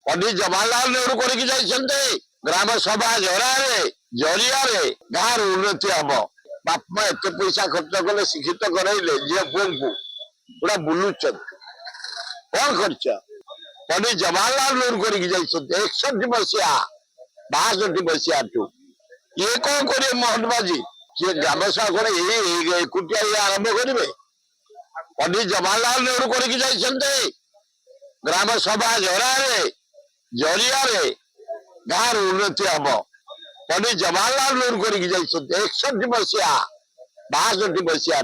पंडित जवाहरलाल नेहरू कर ग्राम सभा जरिया गाँव उन्नति हम बाप माँ एत पैसा खर्च कले शिक्षित कराइले झील पुओं को पूरा बुलुचन कौन खर्च पंडित जवाहरलाल नेहरू कर 61 मसीहा 62 मसीहा ये कौन करे मोहनबाजी सी ग्राम सभा एकुटिया ये आरंभ करेंगे पंडित जवाहरलाल नेहरू कर ग्राम सभा जरिया गाँव उन्नति हम पंडित जवाहरलाल नेहरू कर 61 मसीहा 62 मसीहा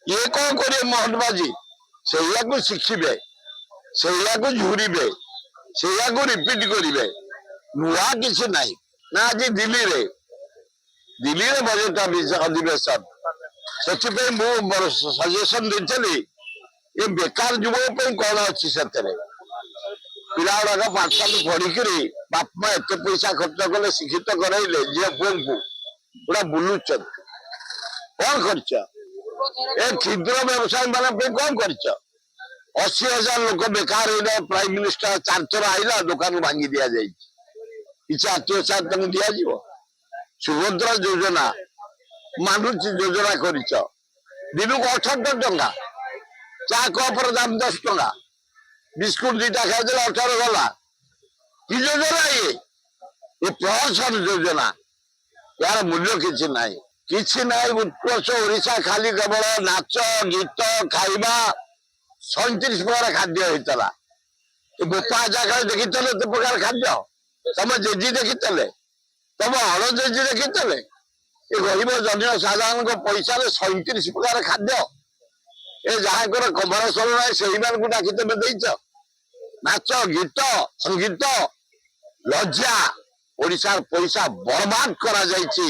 ये कौन करे मोहनबाजी से शिखिबे से झुरीबे से रिपीट करेंगे नुआ किसी ना ना आज दिल्ली रे बजेट अधिवेशन से सजेसन देती ये बेकार युवक कौन अच्छी से पिला गुड़ाक पाठशाला पढ़ी बाप माँ एत पैसा खर्च कले शिक्षित कराइले झील पुओं को पूरा बुलुचन कौन खर्च ए क्षुद्र व्यवसायी मान कौन खर्च 80,000 लोक बेकार प्राइम मिनिस्टर 4 थर आईला दुकान भांगी दि जाए किसी आत्मीय सहायता दिज्व सुभद्रा योजना मानुची योजना कर दिन को 78 टंका चा कप दाम 10 टंका बिस्कुट 2टा खाई 18 गला कि योजना ये प्रहसन योजना यार मूल्य किसी ना उत्कर्ष ओडिशा खाली केवल नाच गीत खाइबा 37 प्रकार खाद्य होता बोपा जगह देखी एत प्रकार खाद्य तुम जेजी देखी तुम अणजेजी देखी ये गरीब जनसाधारण पैसा 37 प्रकार खाद्य ए जहाँ कमरसल ना से डाकी तुम देच नाच गीत संगीत लज्जा ओडिशार पैसा बर्बाद करा जाइछि।